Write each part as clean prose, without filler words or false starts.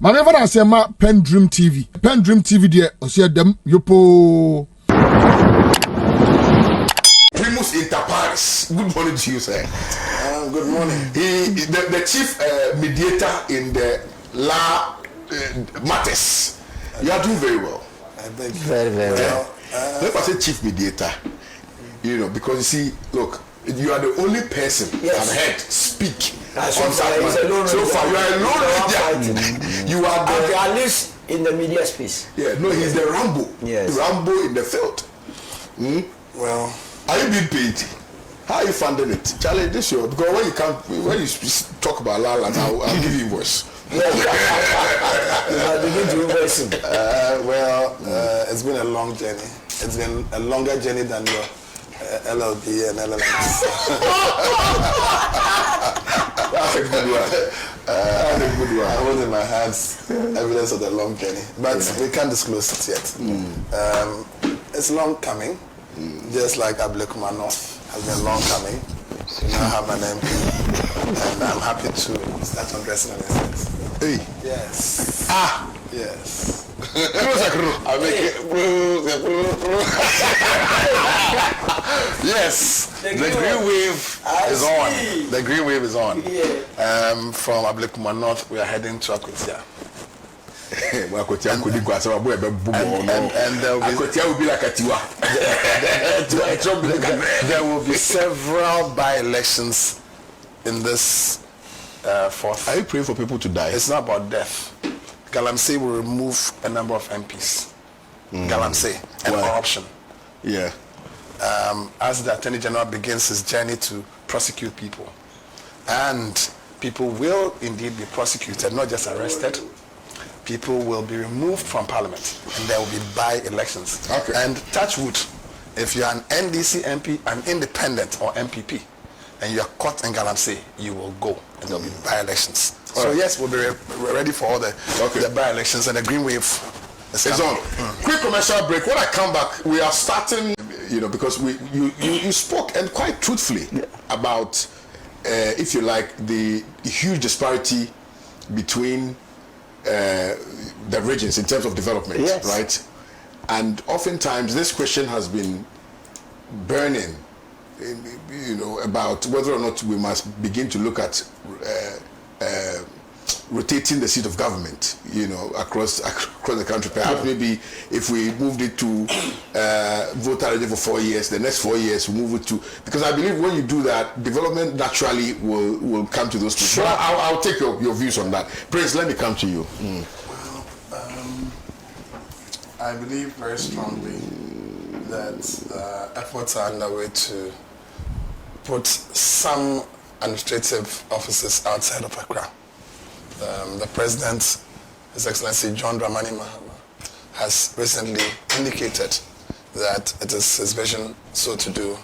Mame fa say ma PENDREAM TV. PENDREAM TV there osia dem yopo. Primus inter pares. Good morning to you, sir. Good morning. The chief mediator in the law matters. You are doing very well. I think Very well. Let me say chief mediator. You know, because you see, look, you are the only person I've heard speak on that matter. So far, you are a lone ranger. You are the at least in the media space. Yeah, no, he's the Rambo. Yes. Rambo in the field. well, Are you being paid? How are you funding it? Charlie, this year, because when you talk about Lala, I'll give you invoice. it's been a long journey. It's been a longer journey than your LLB and LLMs. That's a good one. That's a good one. I hold in my hands evidence of the long journey, but we can't disclose it yet. It's long coming, just like Ablekuma North has been long coming. You now have an MP, and I'm happy to start undressing on his head. Hey. Yes. Yes. Yes, the green wave is on. The green wave is on. From Ablekuma North, we are heading to Akotia. And there will be like a tiwa. There will be several by-elections in this fourth. Are you praying for people to die? It's not about death. Galamsey will remove a number of MPs. Galamsey, an option. Yeah. As the Attorney General begins his journey to prosecute people. And people will indeed be prosecuted, not just arrested. People will be removed from Parliament, and there will be by-elections. Okay. And touch wood, if you're an NDC MP, an independent or MPP, and you are caught in Galamsey, you will go, and there will be by-elections. So yes, we'll be ready for all the by-elections, and the green wave is on. Quick commercial break. When I come back, we are starting, because you spoke, and quite truthfully, about, if you like, the huge disparity between the regions in terms of development, right? And oftentimes this question has been burning, about whether or not we must begin to look at rotating the seat of government, across the country. Perhaps maybe if we moved it to voter ID for 4 years, the next 4 years we move it to, because I believe when you do that, development naturally will come to those people. Sure. I'll take your views on that. Prince, let me come to you. I believe very strongly that efforts are underway to put some administrative offices outside of Accra. The President, His Excellency John Dramani Mahama, has recently indicated that it is his vision so to do,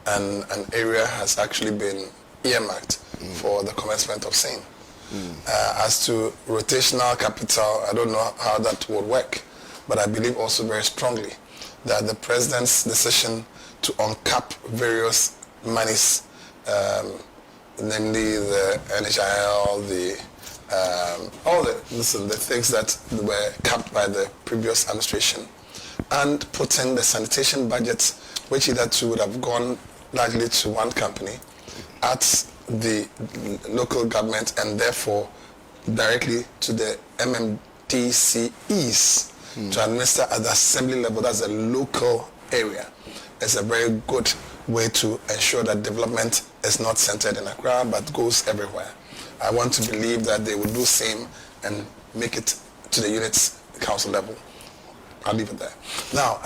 and an area has actually been earmarked for the commencement of same. As to rotational capital, I don't know how that would work, but I believe also very strongly that the President's decision to uncap various monies, namely the NHIL, all the things that were capped by the previous administration, and putting the sanitation budget, which hitherto would have gone largely to one company, at the local government and therefore directly to the MMDCEs to administer at the assembly level. That's a local area. It's a very good way to ensure that development is not centered in Accra but goes everywhere. I want to believe that they will do same and make it to the units council level. I'll leave it there. Now,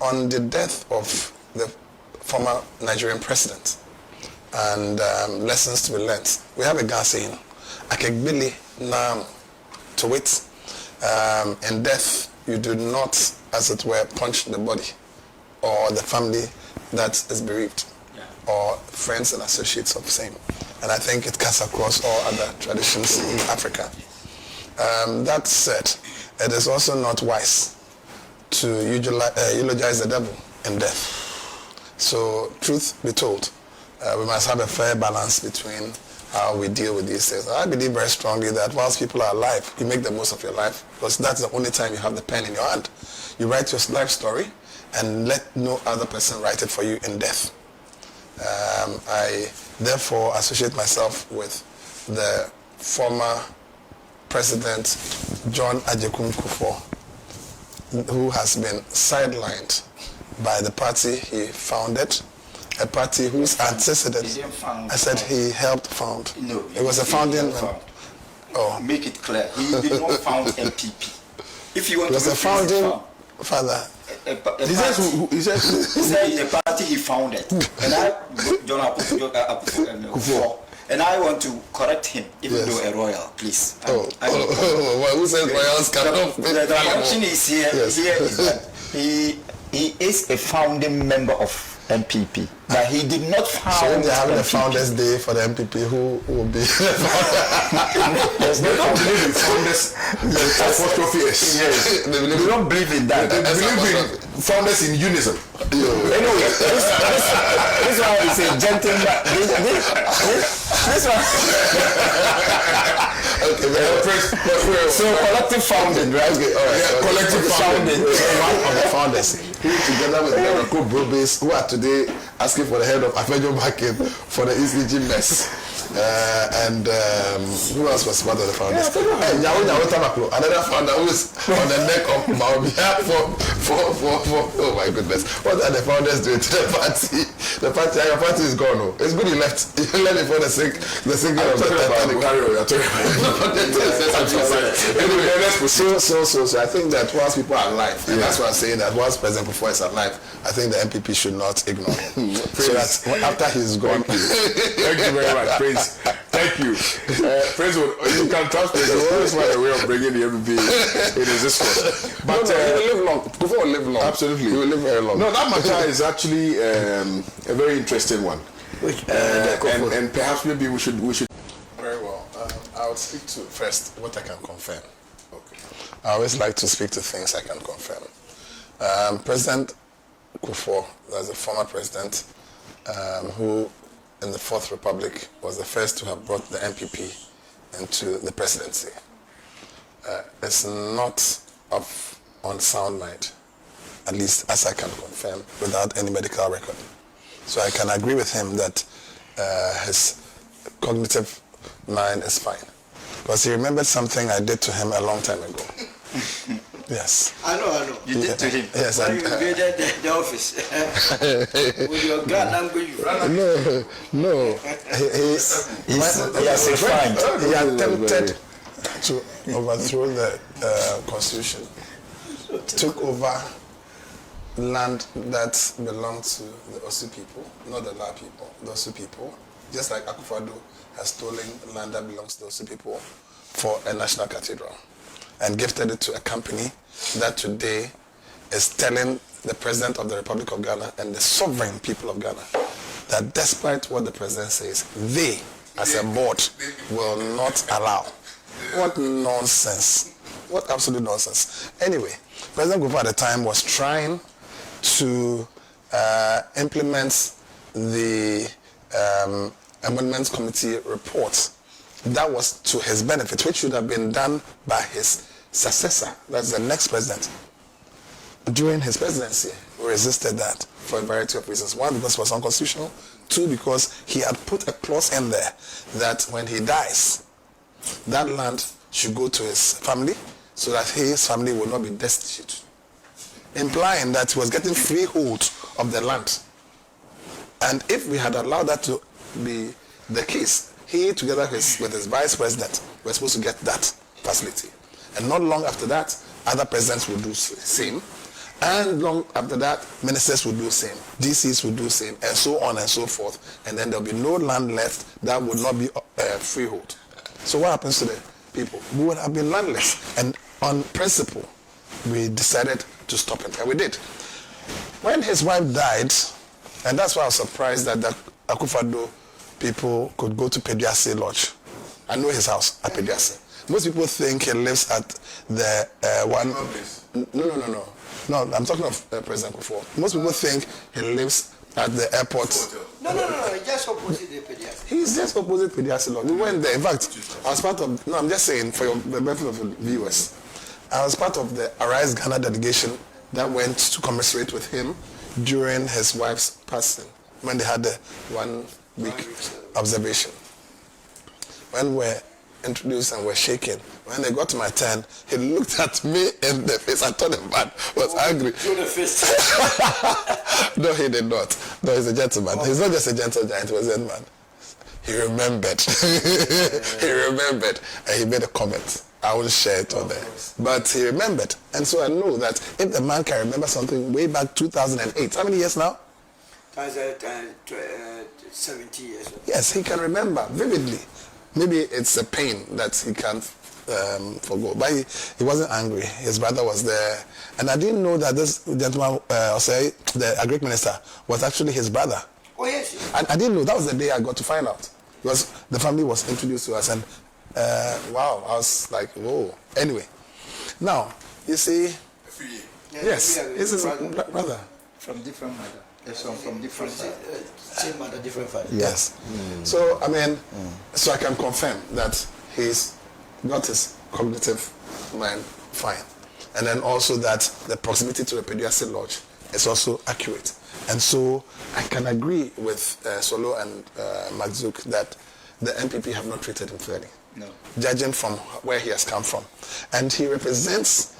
on the death of the former Nigerian president and lessons to be learnt, we have a Ghana saying, "Akegbili nam," to wit, in death you do not, as it were, punch the body or the family that is bereaved, or friends and associates of same. And I think it cuts across all other traditions in Africa. That said, it is also not wise to eulogize the devil in death. So, truth be told, we must have a fair balance between how we deal with these things. I believe very strongly that whilst people are alive, you make the most of your life because that's the only time you have the pen in your hand. You write your life story and let no other person write it for you in death. I therefore associate myself with the former President John Agyei Kufuor, who has been sidelined by the party he founded, a party whose antecedents, I said he helped found. No, it was a founding. Oh, make it clear. He did not found MPP. If you want it was to a founding father. He said the party he founded, and I, John Kufuor, and I want to correct him, even though a royal, please. Who says royals cannot? The correction is here. Yes. Here is that he is a founding member of MPP, but he did not found. So when they're having MPP. a founders day for the MPP, who will be? they don't believe in founders. Yes. They don't believe in that. They believe in founders in unison. Anyway, this one is a gentleman. This one. Okay, so collective founding, right? Okay, all right. Yeah, collective founding. One of the founders, who together with Derick Brobes, who are today asking for the head of Afejo Market for the ECG mess. And who else was part of the founders? Another founder who is on the neck of Maumia for oh my goodness. What are the founders doing to the party? The party, your party is gone. Oh. It's good you left. You left before the sinking of the Titanic. So I think that once people are alive, and that's why I'm saying that once President Kufuor is alive, I think the MPP should not ignore him. So that after he's gone. Thank you very much. Praise. Thank you. Praise, you can trust me. That's why the way of bringing the MPP in existence. But he will live long. Kufuor will live long. Absolutely. He will live very long. No, that matter is actually a very interesting one. And perhaps maybe we should. Very well. I would speak to first what I can confirm. Okay. I always like to speak to things I can confirm. President Kufuor, as a former president, who in the Fourth Republic was the first to have brought the MPP into the presidency, is not on sound mind, at least as I can confirm, without any medical record. So I can agree with him that his cognitive mind is fine. Because he remembered something I did to him a long time ago. Yes. I know. You did to him. Yes. When you invaded the office. With your gun, I'm going to run. No. He attempted to overthrow the constitution. Took over land that belonged to the Osu people, not the La people, the Osu people. Just like Akufo-Addo has stolen land that belongs to the Osu people for a national cathedral, and gifted it to a company that today is telling the President of the Republic of Ghana and the sovereign people of Ghana that despite what the President says, they, as a board, will not allow. What nonsense. What absolute nonsense. Anyway, President Kufuor at the time was trying to implement the Amendments Committee report. That was to his benefit, which should have been done by his successor, that's the next president. During his presidency, we resisted that for a variety of reasons. One, because it was unconstitutional. Two, because he had put a clause in there that when he dies, that land should go to his family so that his family will not be destitute. Implying that he was getting freehold of the land. And if we had allowed that to be the case, he, together with his vice president, were supposed to get that facility. And not long after that, other presidents will do the same. And long after that, ministers will do the same. DCs will do the same, and so on and so forth. And then there'll be no land left that would not be freehold. So what happens to the people? We would have been landless. And on principle, we decided to stop it. And we did. When his wife died, and that's why I was surprised that the Akufo-Addo people could go to Peduase Lodge. I know his house at Peduase. Most people think he lives at the one... No, I'm talking of President Kufuor. Most people think he lives at the airport. No, just opposite the Peduase. He's just opposite PENDREAM Lodge. We went there. In fact, I was part of, no, I'm just saying for the benefit of the viewers, I was part of the Arise Ghana delegation that went to commiserate with him during his wife's passing, when they had the 1 week observation. When we're introduced and we're shaking, when they got to my turn, he looked at me in the face. I told him, man, was angry. Through the fist. No, he did not. No, he's a gentleman. He's not just a gentle giant, he was a man. He remembered. He remembered. And he made a comment. I won't share it on there. But he remembered. And so I know that if the man can remember something way back 2008, how many years now? 70 years. Yes, he can remember vividly. Maybe it's a pain that he can't forgo. But he wasn't angry. His brother was there. And I didn't know that this gentleman, the Agric minister, was actually his brother. Oh, yes. I didn't know. That was the day I got to find out. Because the family was introduced to us. And wow, I was like, whoa. Anyway, now, you see, yes, this is brother. From different mother. From different Same mother, different father. Yes. So, I mean, so I can confirm that he's got his cognitive mind fine. And then also that the proximity to the PENDREAM Lodge is also accurate. And so I can agree with Solo and Magzuk that the MPP have not treated him fairly. No. Judging from where he has come from. And he represents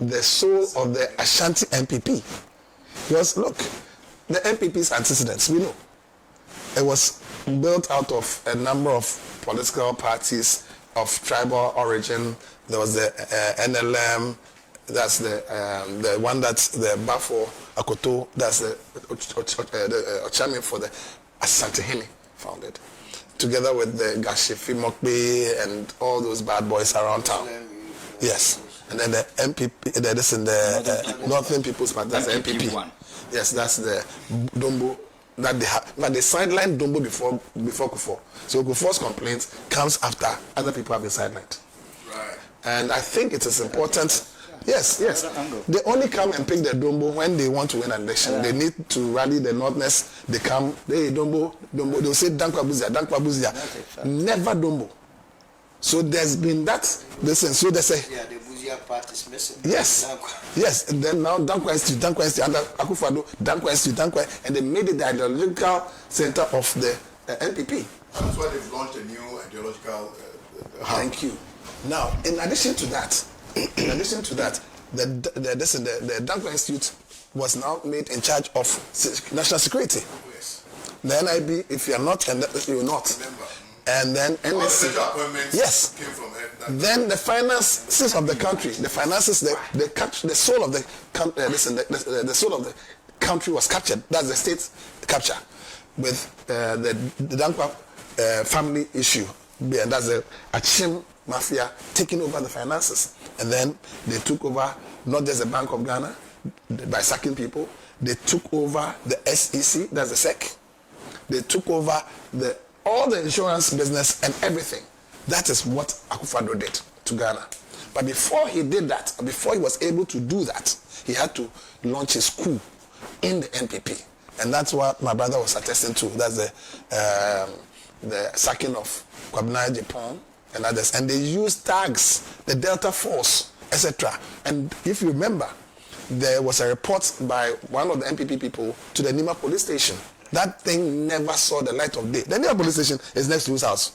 the soul of the Ashanti MPP. Because look, the MPP's antecedents, we know. It was built out of a number of political parties of tribal origin. There was the NLM, that's the one that's the Bafo Akoto, that's the Ochami for the Asantehene founded. Together with the Gashifi Mokbe and all those bad boys around town. Yes. And then the MPP, this in the Northern People's Party, that's the MPP. One. Yes, that's the Dombo that they have. But they sidelined Dombo before Kufuor. So Kufuor's complaint comes after other people have been sidelined. Right. And I think it is important. Yes. They only come and pick the Dombo when they want to win an election. They need to rally the Northerners. They come, hey, Dombo. They'll say Dankwa Buzia. Never Dombo. So there's been that. Listen, so they say. Yeah, the Buzia part is missing. Yes. And then now Dankwa Institute, under Akufo-Addo, Dankwa Institute, and they made it the ideological center of the NPP. That's why they've launched a new ideological hub. Thank you. Now, in addition to that, the Dankwa Institute was now made in charge of national security. Yes. The NIB, if you are not, and you're not. Remember. And then NSC. Yes. Came from then the finances of the country, the finances, the soul of the the soul of the country was captured. That's the state capture with the Dankwa family issue. And that's the Achim mafia taking over the finances. And then they took over not just the Bank of Ghana by sacking people. They took over the SEC, that's the SEC. They took over all the insurance business and everything. That is what Akufo-Addo did to Ghana. But before he did that, before he was able to do that, he had to launch his coup in the NPP. And that's what my brother was attesting to. That's the sacking of Kwabena Japan and others. And they used tags, the Delta Force, etc. And if you remember, there was a report by one of the NPP people to the Nima police station. That thing never saw the light of day. The Nima police station is next to his house.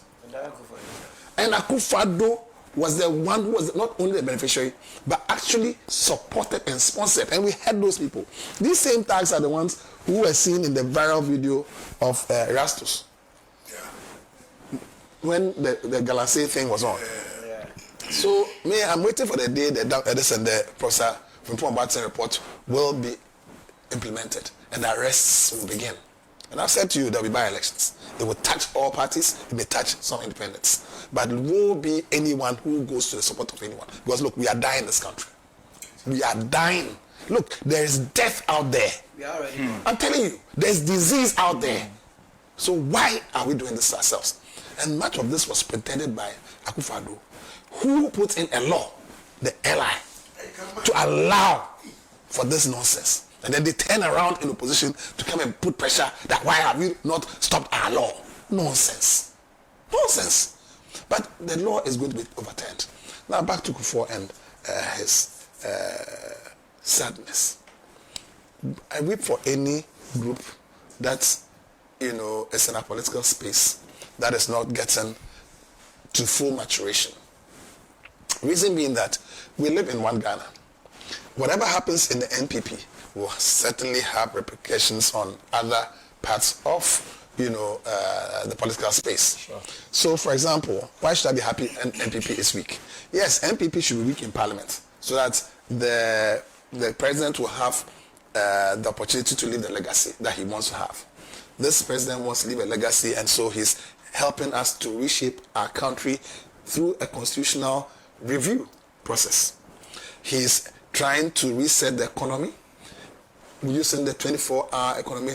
And Akufo-Addo was the one who was not only the beneficiary, but actually supported and sponsored. And we had those people. These same tags are the ones who were seen in the viral video of Erastus. Yeah. When the Galasé thing was on. Yeah. So, I'm waiting for the day the Professor from Batson report will be implemented and the arrests will begin. And I've said to you, there will be by-elections. It will touch all parties, it may touch some independents. But it won't be anyone who goes to the support of anyone. Because look, we are dying in this country. We are dying. Look, there is death out there. We are already. I'm telling you, there's disease out there. So why are we doing this ourselves? And much of this was pretended by Akufo-Addo, who put in a law, the LI, to allow for this nonsense. And then they turn around in opposition to come and put pressure that why have you not stopped our law? Nonsense. Nonsense. But the law is going to be overturned. Now back to Kufuor and his sadness. I weep for any group that, is in a political space that is not getting to full maturation. Reason being that we live in one Ghana. Whatever happens in the NPP will certainly have repercussions on other parts of the political space. Sure. So, for example, why should I be happy NPP is weak? Yes, NPP should be weak in parliament so that the president will have the opportunity to leave the legacy that he wants to have. This president wants to leave a legacy, and so he's helping us to reshape our country through a constitutional review process. He's trying to reset the economy using the 24-hour economy.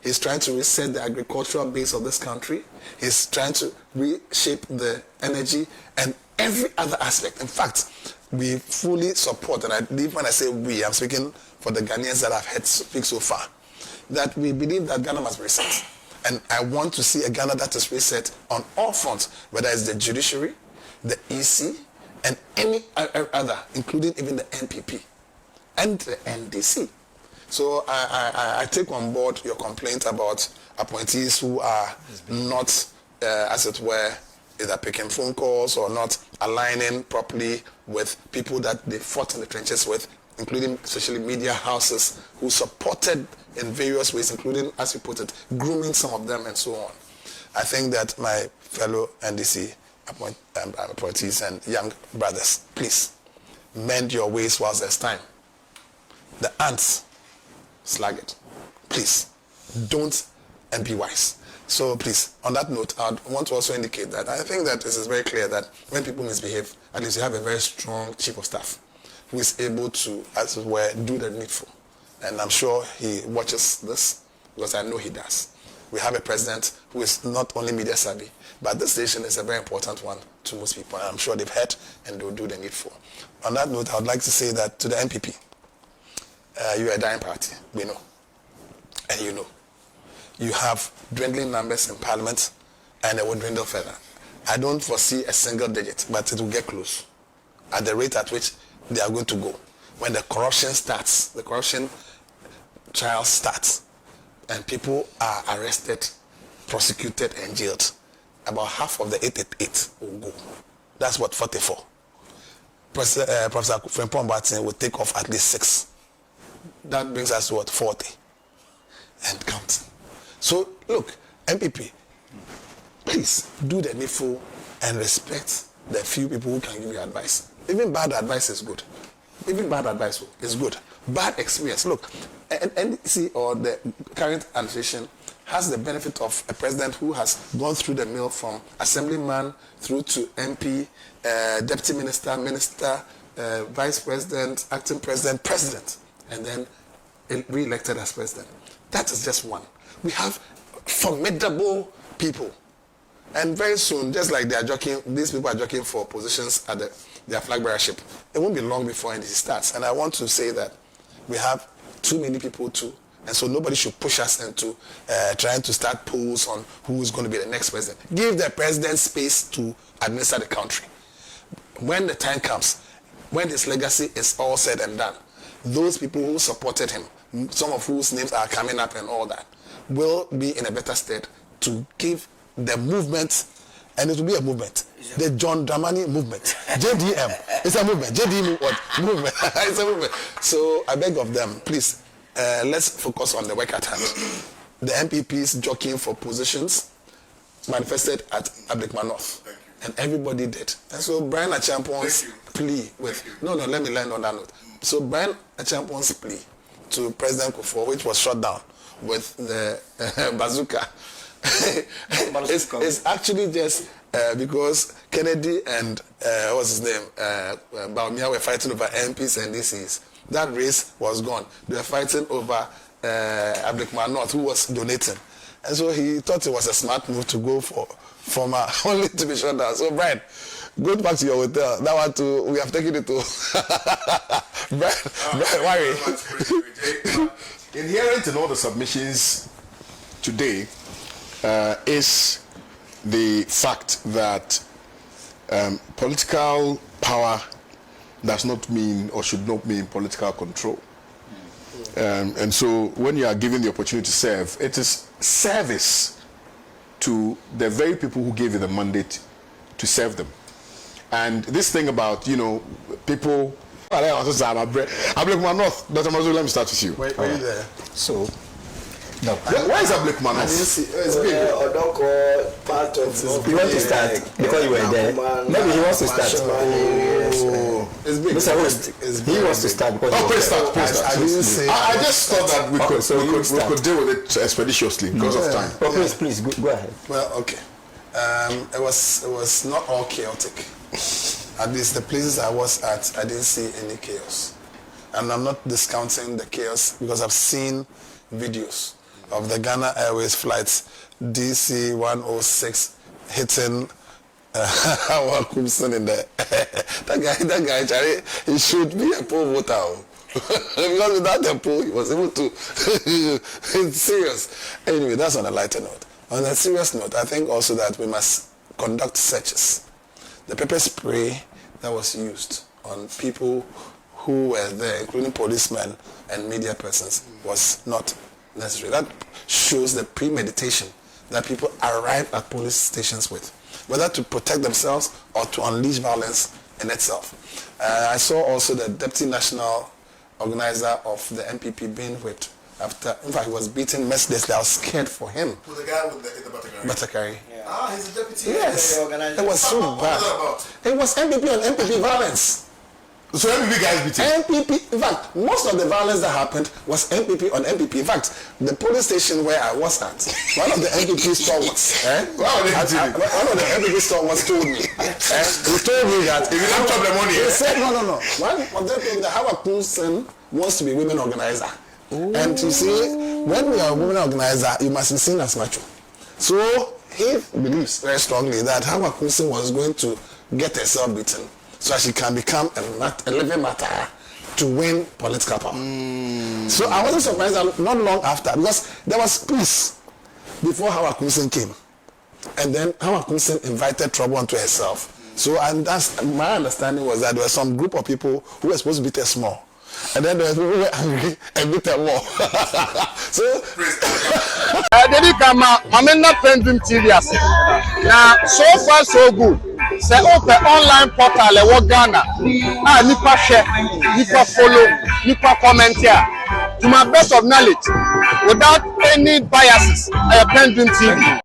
He's trying to reset the agricultural base of this country. He's trying to reshape the energy and every other aspect. In fact, we fully support, and I believe when I say we, I'm speaking for the Ghanaians that I've heard speak so far, that we believe that Ghana must be reset. And I want to see a Ghana that is reset on all fronts, whether it's the judiciary, the EC, and any other, including even the NPP and the NDC. So I take on board your complaint about appointees who are not, as it were, either picking phone calls or not aligning properly with people that they fought in the trenches with, including social media houses who supported in various ways, including, as you put it, grooming some of them and so on. I think that my fellow NDC appointees and young brothers, please, mend your ways whilst there's time. The ants, slag it. Please, don't and be wise. So please, on that note, I want to also indicate that I think that this is very clear that when people misbehave, at least you have a very strong chief of staff who is able to, as it were, do the needful. And I'm sure he watches this because I know he does. We have a president who is not only media savvy, but this station is a very important one to most people. And I'm sure they've heard and they'll do the needful. On that note, I would like to say that to the NPP, you're a dying party, we know. And you know. You have dwindling numbers in parliament and it will dwindle further. I don't foresee a single digit, but it will get close at the rate at which they are going to go. When the corruption starts, the corruption trial starts, and people are arrested, prosecuted, and jailed, about half of the 888 will go. That's what 44. Professor Frimpong Boateng will take off at least 6. That brings us to what? 40. And count. So, look, MPP, please do the needful and respect the few people who can give you advice. Even bad advice is good. Even bad advice is good. Bad experience. Look, NDC or the current administration has the benefit of a president who has gone through the mill from assemblyman through to MP, deputy minister, vice president, acting president, president, and then re-elected as president. That is just one. We have formidable people. And very soon, just like they are jockeying, these people are jockeying for positions at their flag bearership. It won't be long before NDC starts. And I want to say that we have too many people too. And so nobody should push us into trying to start polls on who is going to be the next president. Give the president space to administer the country. When the time comes, when his legacy is all said and done, those people who supported him, some of whose names are coming up and all that, will be in a better state to give the movement, and it will be a movement, the John Dramani movement, JDM. It's a movement. JDM what? Movement. It's a movement. So I beg of them, please, let's focus on the work at hand. The MPPs jockeying for positions manifested at Ablikman North, and everybody did. And so Brian Achampon's plea with, let me land on that note. So Brian Achampon's plea to President Kufuor, which was shot down with the bazooka, it's actually just because Kennedy and what's his name, Baumia were fighting over MPs and DCs. That race was gone. They were fighting over Ablikman North, who was donating, and so he thought it was a smart move to go for former only to be shot down. So Brian, go back to your hotel. That one too, we have taken it to Brian, worry. Inherent in all the submissions today is the fact that political power does not mean or should not mean political control. And so when you are given the opportunity to serve, it is service to the very people who gave you the mandate to serve them. And this thing about, people... I'm Black North. Dr. Mazu, let me start with you. Were you there? So, no. Why is that Black Man? I didn't see. It's big. Part of You want to start because you were there. Maybe he wants to start. It's big. Mr. Host, he wants to start because Please start. I didn't say. I just thought that we could deal with it expeditiously because of time. Oh, please, go ahead. Well, okay. It was not all chaotic. At least the places I was at, I didn't see any chaos. And I'm not discounting the chaos because I've seen videos of the Ghana Airways flights DC 106 hitting our Kumson in there. that guy, Charlie, he should be a poll voter. Because without the poll, he was able to. It's serious. Anyway, that's on a lighter note. On a serious note, I think also that we must conduct searches. The pepper spray that was used on people who were there, including policemen and media persons, was not necessary. That shows the premeditation that people arrive at police stations with, whether to protect themselves or to unleash violence in itself. I saw also the deputy national organizer of the MPP being whipped after, in fact, he was beaten mercilessly. I was scared for him. With the guy with the Batakari. Yeah. He's a deputy. Yes, it was so bad. It was MPP on MPP violence. So MPP guys beat him? MPP, in fact, most of the violence that happened was MPP on MPP. In fact, the police station where I was at, one of the MPP stalwarts, one of the MPP stalwarts told me, he told me that if you don't chop the money, he said, no. One of them told me that Howard Kunsen wants to be women organizer. Ooh. And you see, when we are a women organizer, you must be seen as macho. So he believes very strongly that Howard Kunsen was going to get herself beaten so she can become a living matter to win political power. So I wasn't surprised that not long after, because there was peace before Howard Kunsen came. And then Howard Kunsen invited trouble onto herself. So and that's my understanding was that there was some group of people who were supposed to beat her small. And then there were people who were angry and beat her more. So Derick, I'm not PENDREAM TV. Now, so far so good. Say open online portal e wo Ghana. Nipa share, nipa follow, nipa comment here. To my best of knowledge, without any biases, I PENDREAM TV.